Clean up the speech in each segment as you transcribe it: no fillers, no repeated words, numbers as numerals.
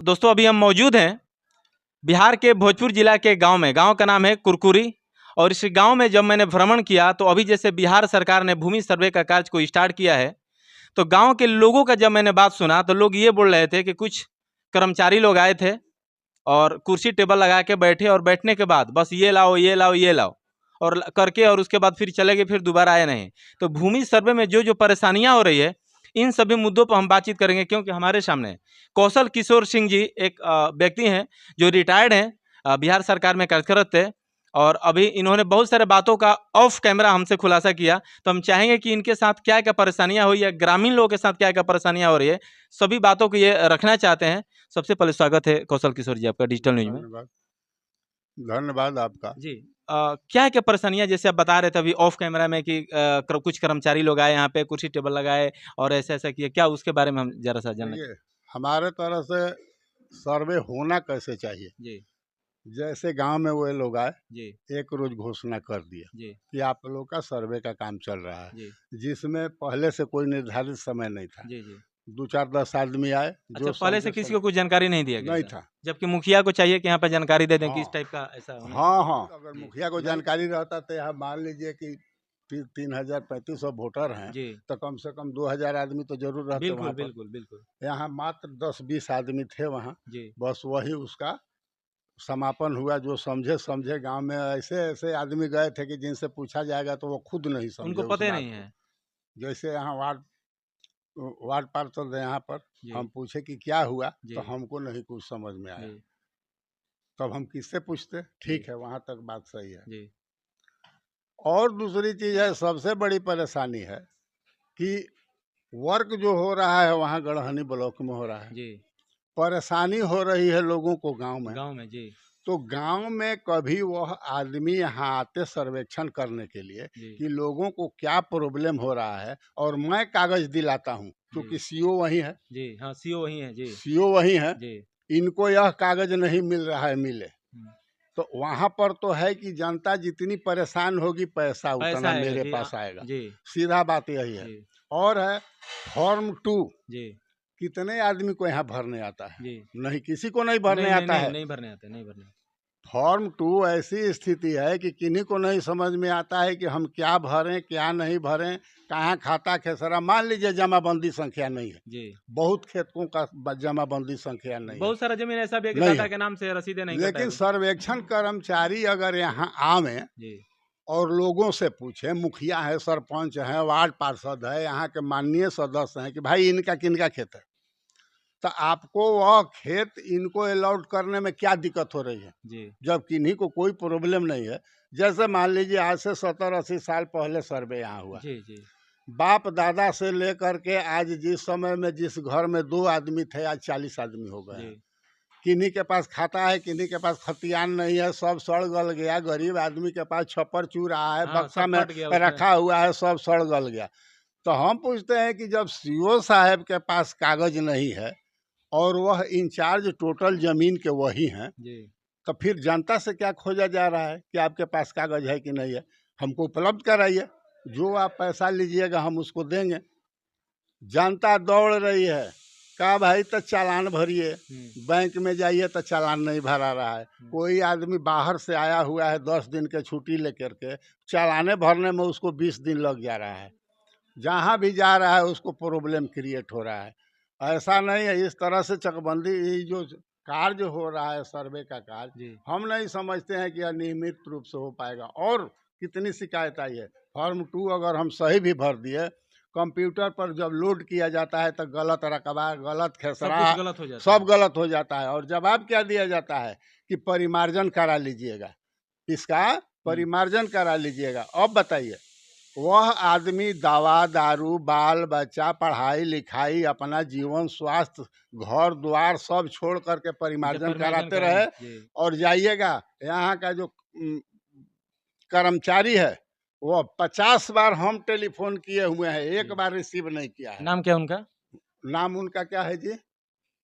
दोस्तों अभी हम मौजूद हैं बिहार के भोजपुर जिला के गांव में। गांव का नाम है कुरकुरी। और इस गांव में जब मैंने भ्रमण किया तो अभी जैसे बिहार सरकार ने भूमि सर्वे का कार्य को स्टार्ट किया है, तो गांव के लोगों का जब मैंने बात सुना तो लोग ये बोल रहे थे कि कुछ कर्मचारी लोग आए थे और कुर्सी टेबल लगा के बैठे और बैठने के बाद बस ये लाओ ये लाओ ये लाओ और करके और उसके बाद फिर चले गए, फिर दोबारा आए नहीं। तो भूमि सर्वे में जो जो परेशानियां हो रही है, इन सभी मुद्दों पर हम बातचीत करेंगे, क्योंकि हमारे सामने कौशल किशोर सिंह जी एक व्यक्ति हैं जो रिटायर्ड हैं, बिहार सरकार में कार्यरत थे और अभी इन्होंने बहुत सारे बातों का ऑफ कैमरा हमसे खुलासा किया। तो हम चाहेंगे कि इनके साथ क्या क्या परेशानियां हुई है, ग्रामीण लोगों के साथ क्या क्या परेशानियां हो रही है, सभी बातों को ये रखना चाहते हैं। सबसे पहले स्वागत है कौशल किशोर जी आपका डिजिटल न्यूज में। धन्यवाद धन्यवाद आपका जी क्या क्या परेशानियां, जैसे आप बता रहे थे अभी ऑफ कैमरा में कि कुछ कर्मचारी लोग आए यहाँ पे, कुर्सी टेबल लगाए और ऐसा ऐसा किया, क्या उसके बारे में हम जरा सा जानना देखिए, हमारे तरफ से सर्वे होना कैसे चाहिए। जी जैसे गांव में वो लोग आए, जी एक रोज घोषणा कर दिया जी कि आप लोग का सर्वे का काम चल रहा है, जी जिसमें पहले से कोई निर्धारित समय नहीं था। जी जी। 2 4 10 आदमी आए अच्छा, जो पहले से किसी को कुछ जानकारी नहीं दिया गया नहीं था, था। जबकि मुखिया को चाहिए कि यहाँ पे जानकारी दे दें कि इस हाँ टाइप का ऐसा होना हाँ हाँ, अगर जी मुखिया को जानकारी रहता तो यहाँ मान लीजिए कि 3,000 3500 वोटर हैं, जी। तो कम से कम 2,000 आदमी तो जरूर रहते बिल्कुल वहाँ पर। बिल्कुल बिल्कुल। यहाँ मात्र 10 20 आदमी थे वहाँ, जी बस वही उसका समापन हुआ। जो समझे समझे, गांव में ऐसे ऐसे आदमी गए थे कि जिनसे पूछा जाएगा तो वो खुद नहीं समझे उनको उस पता ही बात नहीं को। है। जैसे यहाँ वार्ड पार्षद है यहाँ पर, जी हम पूछे कि क्या हुआ, तो जी हमको नहीं कुछ समझ में आया। जी तब हम किससे पूछते। जी ठीक है, वहाँ तक बात सही है। जी और दूसरी चीज़ है, सबसे बड़ी परेशानी है कि वर्क जो हो रहा है वहाँ गढ़हनी ब्लॉक में हो रहा है। जी। परेशानी हो रही है लोगों को गांव में। गांव में जी तो गांव में कभी वह आदमी यहाँ आते सर्वेक्षण करने के लिए जी कि लोगों को क्या प्रॉब्लम हो रहा है, और मैं कागज दिलाता हूँ, क्योंकि सीओ वही है। जी। हाँ, सीओ वही है जी सीओ वही है, जी। इनको यह कागज नहीं मिल रहा है, मिले हम्म, तो वहाँ पर तो है कि जनता जितनी परेशान होगी पैसा पैसा उतना आएगा मेरे जी पास आएगा। जी सीधा बात यही है। जी और है फॉर्म 2, जी कितने आदमी को यहाँ भरने आता है? जी। नहीं, किसी को नहीं भरने नहीं नहीं आता नहीं है। नहीं भरने आते, नहीं भरने आते। फॉर्म 2 ऐसी स्थिति है कि किन्हीं को नहीं समझ में आता है कि हम क्या भरें क्या नहीं भरें, कहाँ खाता खेसरा। मान लीजिए जमाबंदी संख्या नहीं है, जी। बहुत खेतों का जमाबंदी संख्या नहीं है, बहुत सारा जमीन ऐसा भी है कि नहीं दादा है। के नाम से रसीदें नहीं कटा है लेकिन कुछ। सर्वेक्षण कर्मचारी अगर यहाँ आवे जी और लोगों से पूछे, मुखिया है, सरपंच है, वार्ड पार्षद है, यहाँ के माननीय सदस्य हैं, कि भाई इनका किनका खेत है, तो आपको वह खेत इनको अलॉट करने में क्या दिक्कत हो रही है, जी जब किन्हीं को कोई प्रॉब्लम नहीं है। जैसे मान लीजिए आज से 70 80 साल पहले सर्वे यहाँ हुआ। जी जी बाप दादा से लेकर के आज जिस समय में जिस घर में 2 आदमी थे, आज 40 आदमी हो गए जी हैं। किन्हीं के पास खाता है, किन्हीं के पास खतियान नहीं है, सब सड़ गल गया। गरीब आदमी के पास छप्पर चू रहा है, हाँ, बक्सा सब में फट गया उसमें। रखा हुआ है, सब सड़ गल गया। तो हम पूछते हैं कि जब सीओ साहब के पास कागज नहीं है और वह इंचार्ज टोटल जमीन के वही हैं, जी तो फिर जनता से क्या खोजा जा रहा है कि आपके पास कागज है कि नहीं है? हमको उपलब्ध कराइए, जो आप पैसा लीजिएगा हम उसको देंगे। जनता दौड़ रही है, कहा भाई तो चालान भरिए, बैंक में जाइए तो चालान नहीं भरा रहा है। कोई आदमी बाहर से आया हुआ है 10 दिन के छुट्टी लेकर के, चालाने भरने में उसको 20 दिन लग जा रहा है। जहाँ भी जा रहा है उसको प्रॉब्लम क्रिएट हो रहा है। ऐसा नहीं है, इस तरह से चकबंदी, ये जो कार्य हो रहा है सर्वे का कार्य, जी हम नहीं समझते हैं कि अनियमित रूप से हो पाएगा। और कितनी शिकायत आई है। फॉर्म 2 अगर हम सही भी भर दिए, कंप्यूटर पर जब लोड किया जाता है तो गलत रकबा, गलत सब खेसरा, कुछ गलत हो जाता सब है। गलत हो जाता है। और जवाब क्या दिया जाता है कि परिमार्जन करा लीजिएगा, इसका परिमार्जन करा लीजिएगा। अब बताइए, वह आदमी दवा दारू, बाल बच्चा, पढ़ाई लिखाई, अपना जीवन स्वास्थ्य, घर द्वार सब छोड़ करके जब परिमार्जन परमार्जन कराते कराएंगे रहे, जी और जाइएगा यहाँ का जो कर्मचारी है, वो 50 बार हम टेलीफोन किए हुए हैं, एक जी। बार रिसीव नहीं किया है। नाम क्या उनका? नाम उनका क्या है जी?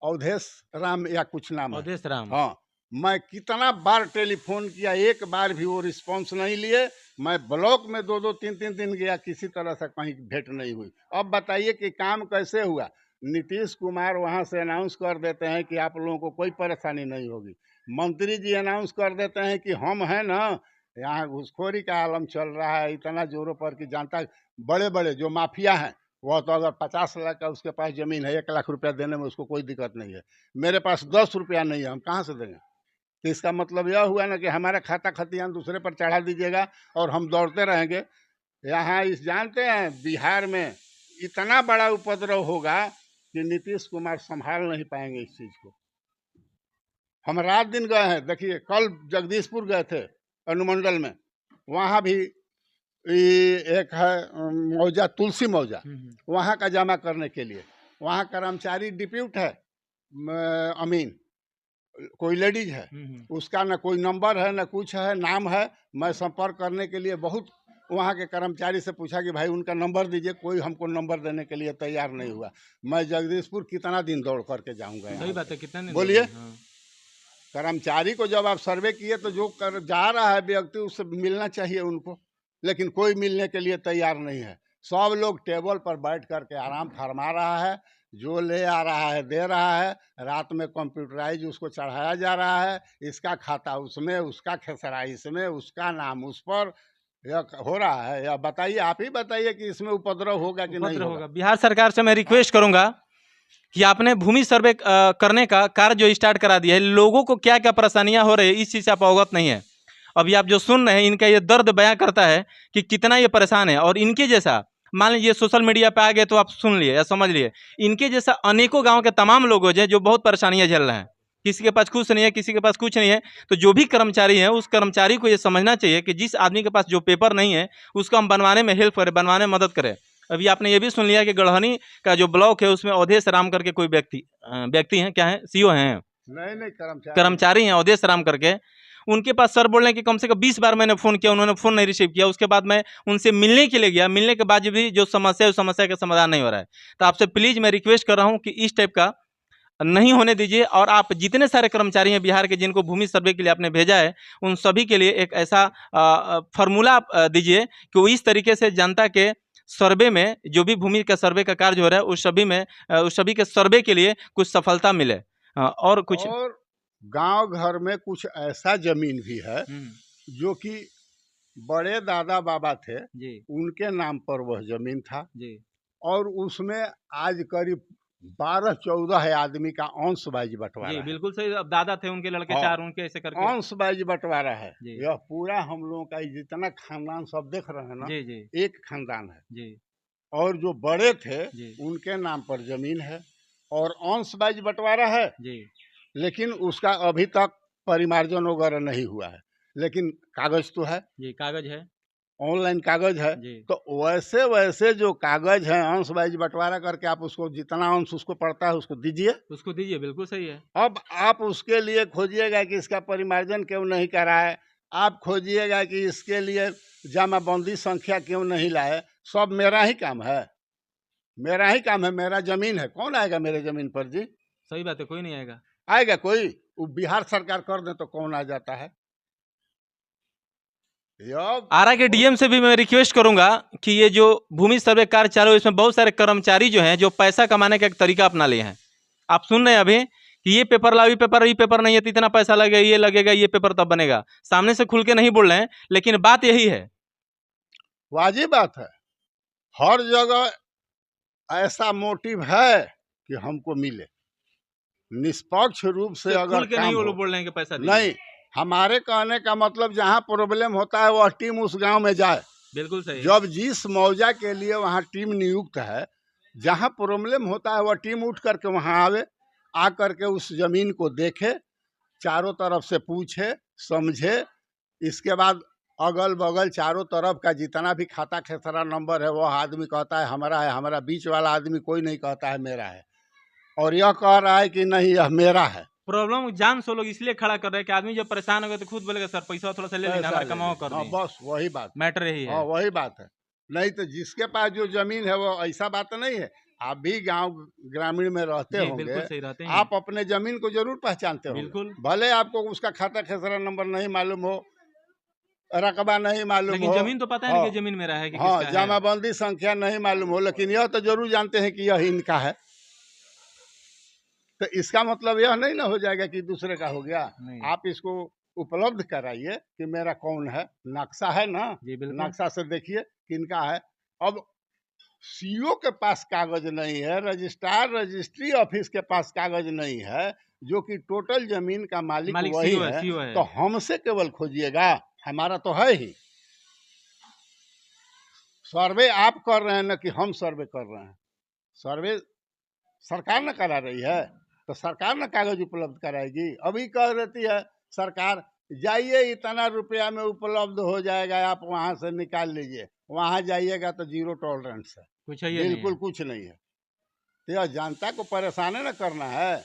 अवधेश राम या कुछ नाम है। अवधेश राम। हाँ, मैं कितना बार टेलीफोन किया, एक बार भी वो रिस्पांस नहीं लिए। मैं ब्लॉक में 2 2 3 3 दिन गया, किसी तरह से कहीं भेंट नहीं हुई। अब बताइए कि काम कैसे हुआ? नीतीश कुमार वहाँ से अनाउंस कर देते हैं कि आप लोगों को कोई परेशानी नहीं होगी। मंत्री जी अनाउंस कर देते हैं कि हम हैं ना, यहाँ घूसखोरी का आलम चल रहा है इतना जोरों पर कि जनता, बड़े बड़े जो माफिया हैं, वह तो अगर 50 लाख का उसके पास ज़मीन है, 1 लाख रुपया देने में उसको कोई दिक्कत नहीं है। मेरे पास 10 रुपया नहीं है, हम कहाँ से देंगे? तो इसका मतलब यह हुआ ना कि हमारा खाता खतियान दूसरे पर चढ़ा दीजिएगा और हम दौड़ते रहेंगे। यहाँ इस जानते हैं बिहार में इतना बड़ा उपद्रव होगा कि नीतीश कुमार संभाल नहीं पाएंगे इस चीज़ को। हम रात दिन गए हैं, देखिए कल जगदीशपुर गए थे अनुमंडल में, वहाँ भी एक है मौजा, तुलसी मौजा, वहाँ का जमा करने के लिए वहाँ कर्मचारी डिप्यूट है, अमीन कोई लेडीज है, उसका ना कोई नंबर है ना कुछ है, नाम है। मैं संपर्क करने के लिए बहुत वहाँ के कर्मचारी से पूछा कि भाई उनका नंबर दीजिए, कोई हमको नंबर देने के लिए तैयार नहीं हुआ। मैं जगदीशपुर कितना दिन दौड़ करके जाऊंगा? सही बात है, कितना दिन बोलिए। हाँ। कर्मचारी को जब आप सर्वे किए तो जो कर जा रहा है व्यक्ति उससे मिलना चाहिए उनको, लेकिन कोई मिलने के लिए तैयार नहीं है। सब लोग टेबल पर बैठ करके आराम फरमा रहा है, जो ले आ रहा है दे रहा है, रात में कंप्यूटराइज उसको चढ़ाया जा रहा है, इसका खाता उसमें, उसका खेसरा इसमें, उसका नाम उस पर, यह हो रहा है। या बताइए, आप ही बताइए कि इसमें उपद्रव होगा कि नहीं होगा? बिहार सरकार से मैं रिक्वेस्ट करूंगा कि आपने भूमि सर्वे करने का कार्य जो स्टार्ट करा दिया है, लोगों को क्या क्या परेशानियां हो रही है इस चीज़ से आप अवगत नहीं है। अभी आप जो सुन रहे हैं इनका ये दर्द बयां करता है कि कितना ये परेशान है। और इनके जैसा मान लीजिए सोशल मीडिया पे आ गए तो आप सुन लिए या समझ लिए, इनके जैसा अनेकों गांव के तमाम लोग हैं जो बहुत परेशानियां झेल रहे हैं। किसी के पास कुछ नहीं है, किसी के पास कुछ नहीं है। तो जो भी कर्मचारी है उस कर्मचारी को ये समझना चाहिए कि जिस आदमी के पास जो पेपर नहीं है उसको हम बनवाने में हेल्प करें, बनवाने में मदद करें। अभी आपने ये भी सुन लिया कि गढ़हनी का जो ब्लॉक है उसमें अवधेश राम करके कोई व्यक्ति हैं, क्या है, सीओ हैं, नहीं कर्मचारी हैं अवधेश राम करके। उनके पास सर बोल रहे हैं कि कम से कम 20 बार मैंने फ़ोन किया, उन्होंने फ़ोन नहीं रिसीव किया। उसके बाद मैं उनसे मिलने के लिए गया, मिलने के बाद भी जो समस्या है उस समस्या का समाधान नहीं हो रहा है। तो आपसे प्लीज़ मैं रिक्वेस्ट कर रहा हूँ कि इस टाइप का नहीं होने दीजिए। और आप जितने सारे कर्मचारी हैं बिहार के जिनको भूमि सर्वे के लिए आपने भेजा है, उन सभी के लिए एक ऐसा फार्मूला दीजिए कि वो इस तरीके से जनता के सर्वे में, जो भी भूमि का सर्वे का कार्य हो रहा है उस सभी के सर्वे के लिए कुछ सफलता मिले। और कुछ और गांव घर में कुछ ऐसा जमीन भी है जो कि बड़े दादा बाबा थे जी, उनके नाम पर वह जमीन था जी, और उसमें आज करीब 12-14 आदमी का अंश वाइज बंटवारा जी, है। बिल्कुल सही। अब दादा थे उनके लड़के हाँ, 4, उनके ऐसे करके अंश वाइज बंटवारा है। जी। यह पूरा हम लोगों का जितना खानदान सब देख रहे हैं ना, जी, जी, एक खानदान है। जी, और जो बड़े थे जी, उनके नाम पर जमीन है और अंश वाइज बंटवारा है, जी, लेकिन उसका अभी तक परिमार्जन वगैरह नहीं हुआ है। लेकिन कागज तो है, जी, कागज है। ऑनलाइन कागज है। जी, तो वैसे वैसे जो कागज है अंश वाइज बंटवारा करके आप उसको जितना अंश उसको पड़ता है उसको दीजिए। उसको दीजिए, बिल्कुल सही है। अब आप उसके लिए खोजिएगा कि इसका परिमार्जन क्यों नहीं करा है, आप खोजिएगा कि इसके लिए जमाबंदी संख्या क्यों नहीं लाए। सब मेरा ही काम है, मेरा ही काम है, मेरा जमीन है। कौन आएगा मेरे जमीन पर जी? सही बात है, कोई नहीं आएगा। आएगा कोई? वो बिहार सरकार कर दे तो कौन आ जाता है? आरा के डीएम से भी मैं रिक्वेस्ट करूंगा कि ये जो भूमि सर्वे कार्य चालू है इसमें बहुत सारे कर्मचारी जो हैं जो पैसा कमाने का एक तरीका अपना लिए हैं। आप सुन रहे हैं अभी कि ये पेपर लाओ, ये पेपर नहीं है तो इतना पैसा लगेगा, ये लगेगा, ये पेपर तब बनेगा। सामने से खुल के नहीं बोल रहे हैं, लेकिन बात यही है। वाजिब बात है, हर जगह ऐसा मोटिव है कि हमको मिले, निष्पक्ष रूप से अगर खुल के काम नहीं वो हो। लोग बोल रहे हैं कि पैसा दीजिए। नहीं, हमारे कहने का मतलब जहाँ प्रॉब्लम होता है वह टीम उस गांव में जाए। बिल्कुल सही। जब जिस मौजा के लिए वहाँ टीम नियुक्त है, जहाँ प्रॉब्लम होता है वह टीम उठ करके वहाँ आवे, आ करके उस जमीन को देखे, चारों तरफ से पूछे समझे, इसके बाद अगल बगल चारों तरफ का जितना भी खाता खेसरा नंबर है वह आदमी कहता है हमारा है, हमारा बीच वाला आदमी कोई नहीं कहता है मेरा है, और यह कह रहा है कि नहीं यह मेरा है। प्रॉब्लम जान सो लोग इसलिए खड़ा कर रहे हैं कि आदमी जब परेशान हो गए तो खुद बोलेगा सर पैसा थोड़ा सा ले लेना, हमारा कमाओ कर हाँ, दें। बस वही बात, मैटर यही हाँ है। वही बात है। नहीं तो जिसके पास जो जमीन है वो ऐसा बात नहीं है। आप भी गांव ग्रामीण में रहते जी, होंगे, बिल्कुल सही रहते हैं। आप अपने जमीन को जरूर पहचानते होंगे। बिल्कुल। भले आपको उसका खाता खेसरा नंबर नहीं मालूम हो, रकबा नहीं मालूम लेकिन हो, जमीन तो पता है ना कि जमीन मेरा है कि हाँ, किसका है। जमाबंदी संख्या नहीं मालूम हो, लेकिन यह तो जरूर जानते हैं कि यह इनका है। तो इसका मतलब यह नहीं ना हो जाएगा कि दूसरे का हो गया। नहीं। आप इसको उपलब्ध कराइए कि मेरा कौन है, नक्शा है ना, जी बिल्कुल। नक्शा से देखिए किनका है। अब सीईओ के पास कागज नहीं है, रजिस्ट्रार रजिस्ट्री ऑफिस के पास कागज नहीं है, जो कि टोटल जमीन का मालिक वही सीईओ है, सीईओ है। तो हमसे केवल खोजिएगा, हमारा तो है ही। सर्वे आप कर रहे हैं ना कि हम सर्वे कर रहे हैं? सर्वे सरकार न करा रही है, तो सरकार न कागज उपलब्ध कराएगी। अभी कह देती है सरकार, जाइए इतना रुपया में उपलब्ध हो जाएगा, आप वहाँ से निकाल लीजिए। वहाँ जाइएगा तो जीरो टॉलरेंस है, कुछ है ये नहीं बिल्कुल है। कुछ नहीं है। तो यह जनता को परेशान न करना है,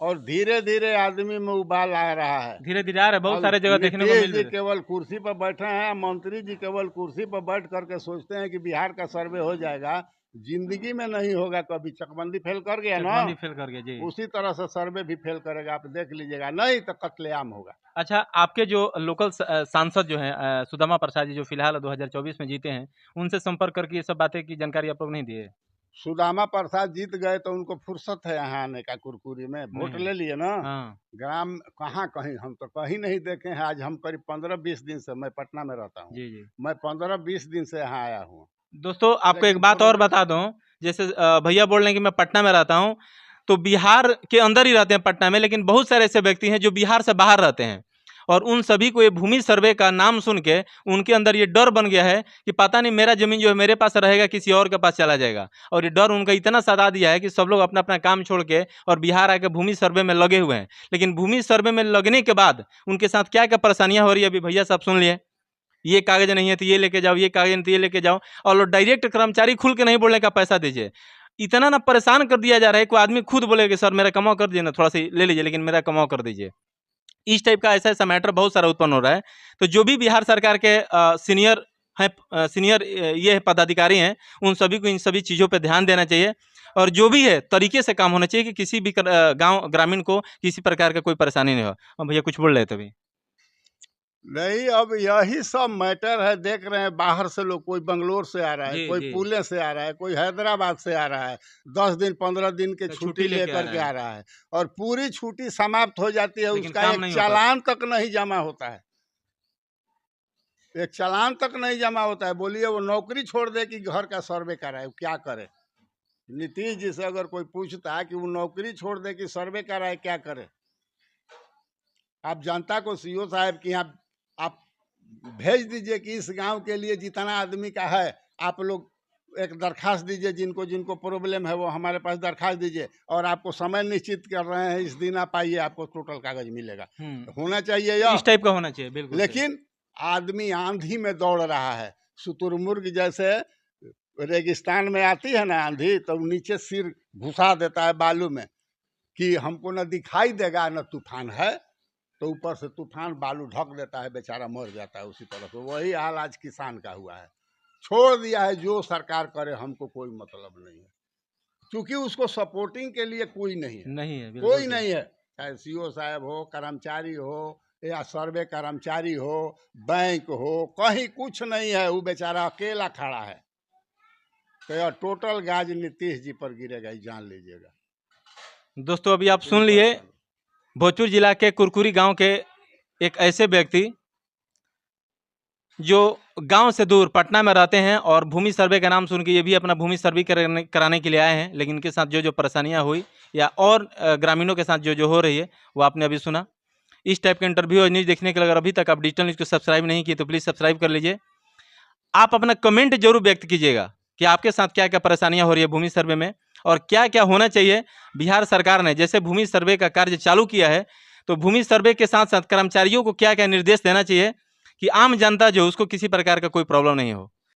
और धीरे धीरे आदमी में उबाल आ रहा है। धीरे धीरे आ रहा है, बहुत अब सारे जगह देखने को नीतीश मिल जी रहे हैं। केवल कुर्सी पर बैठे हैं, मंत्री जी केवल कुर्सी पर बैठ करके सोचते हैं कि बिहार का सर्वे हो जाएगा। जिंदगी में नहीं होगा कभी। चकबंदी फेल कर गया ना, चकबंदी फेल कर गया जी। उसी तरह से सर्वे भी फेल करेगा, आप देख लीजिएगा, नहीं तो कत्लेआम होगा। अच्छा, आपके जो लोकल सांसद जो हैं सुदामा प्रसाद जी, जो फिलहाल 2024 में जीते हैं, उनसे संपर्क करके ये सब बातें की जानकारी आप लोग नहीं दिए? सुदामा प्रसाद जीत गए तो उनको फुर्सत है यहाँ आने का? कुरकुरी में वोट नहीं। ले लिए ना। हाँ ग्राम कहाँ, कहीं हम तो कहीं नहीं देखे हैं। आज हम करीब 15-20 दिन से, मैं पटना में रहता हूँ, जी जी। मैं 15-20 दिन से यहाँ आया हूँ। दोस्तों आपको एक लेकिन बात और प्रोग्राम बता दूं, जैसे भैया बोल रहे हैं कि मैं पटना में रहता हूं, तो बिहार के अंदर ही रहते हैं पटना में, लेकिन बहुत सारे ऐसे व्यक्ति हैं जो बिहार से बाहर रहते हैं, और उन सभी को ये भूमि सर्वे का नाम सुन के उनके अंदर ये डर बन गया है कि पता नहीं मेरा जमीन जो है मेरे पास रहेगा किसी और के पास चला जाएगा। और ये डर उनका इतना सता दिया है कि सब लोग अपना अपना काम छोड़ के और बिहार आके भूमि सर्वे में लगे हुए हैं। लेकिन भूमि सर्वे में लगने के बाद उनके साथ क्या क्या परेशानियां हो रही है अभी भैया साहब सुन लिए। ये कागज नहीं है तो ये लेके जाओ, ये कागज नहीं तो ये लेके जाओ, और लोग डायरेक्ट कर्मचारी खुल के नहीं बोलने का पैसा दीजिए। इतना ना परेशान कर दिया जा रहा है, कोई आदमी खुद बोले कि सर मेरा कमाओ कर दीजिए ना, थोड़ा सा ले लीजिए लेकिन मेरा कमाओ कर दीजिए। इस टाइप का ऐसा ऐसा मैटर बहुत सारा उत्पन्न हो रहा है। तो जो भी बिहार सरकार के सीनियर हैं, सीनियर ये पदाधिकारी हैं, उन सभी को इन सभी चीज़ों पर ध्यान देना चाहिए, और जो भी है तरीके से काम होना चाहिए कि किसी भी गांव ग्रामीण को किसी प्रकार का कोई परेशानी नहीं हो। अब भैया कुछ बोल रहे थे अभी? नहीं, अब यही सब मैटर है। देख रहे हैं बाहर से लोग, कोई बंगलोर से आ रहा है, जी कोई जी। पुणे से आ रहा है, कोई हैदराबाद से आ रहा है, 10 दिन 15 दिन के तो छुट्टी लेकर के आ रहा है, और पूरी छुट्टी समाप्त हो जाती है, लेकिन उसका काम एक नहीं होता। चालान तक नहीं जमा होता है, एक चालान तक नहीं जमा होता है। बोलिए वो नौकरी छोड़ दे कि घर का सर्वे कराए, क्या करे? नीतीश जी से अगर कोई पूछता है कि वो नौकरी छोड़ दे कि सर्वे कराए, क्या करे? आप जनता को सीईओ साहब कि यहाँ आप भेज दीजिए कि इस गांव के लिए जितना आदमी का है, आप लोग एक दरखास्त दीजिए, जिनको जिनको प्रॉब्लम है वो हमारे पास दरखास्त दीजिए, और आपको समय निश्चित कर रहे हैं, इस दिन आप आइए, आपको टोटल कागज मिलेगा। होना चाहिए यह, इस टाइप का होना चाहिए बिल्कुल। लेकिन आदमी आंधी में दौड़ रहा है। शुतुरमुर्ग जैसे रेगिस्तान में आती है ना आंधी, तो नीचे सिर घुसा देता है बालू में कि हमको न दिखाई देगा न तूफान है, तो ऊपर से तूफान बालू ढक देता है, बेचारा मर जाता है उसी तरह से। वही हाल आज किसान का हुआ है। छोड़ दिया है, जो सरकार करे हमको कोई मतलब नहीं है, क्योंकि उसको सपोर्टिंग के लिए कोई नहीं है, नहीं है कोई नहीं है। चाहे सीईओ साहब हो, कर्मचारी हो, या सर्वे कर्मचारी हो, बैंक हो, कहीं कुछ नहीं है। वो बेचारा अकेला खड़ा है, तो यह टोटल गाज नीतीश जी पर गिरेगा, ये जान लीजिएगा। दोस्तों अभी आप सुन लिए भोजपुर जिला के कुरकुरी गांव के एक ऐसे व्यक्ति जो गांव से दूर पटना में रहते हैं, और भूमि सर्वे का नाम सुन के ये भी अपना भूमि सर्वे कराने के लिए आए हैं, लेकिन इनके साथ जो जो परेशानियां हुई या और ग्रामीणों के साथ जो जो हो रही है वो आपने अभी सुना। इस टाइप के इंटरव्यू और न्यूज़ देखने के लिए अगर अभी तक आप डिजिटल न्यूज़ को सब्सक्राइब नहीं किए तो प्लीज़ सब्सक्राइब कर लीजिए। आप अपना कमेंट जरूर व्यक्त कीजिएगा कि आपके साथ क्या क्या परेशानियां हो रही है भूमि सर्वे में, और क्या क्या होना चाहिए। बिहार सरकार ने जैसे भूमि सर्वे का कार्य चालू किया है, तो भूमि सर्वे के साथ साथ कर्मचारियों को क्या क्या निर्देश देना चाहिए कि आम जनता जो उसको किसी प्रकार का कोई प्रॉब्लम नहीं हो।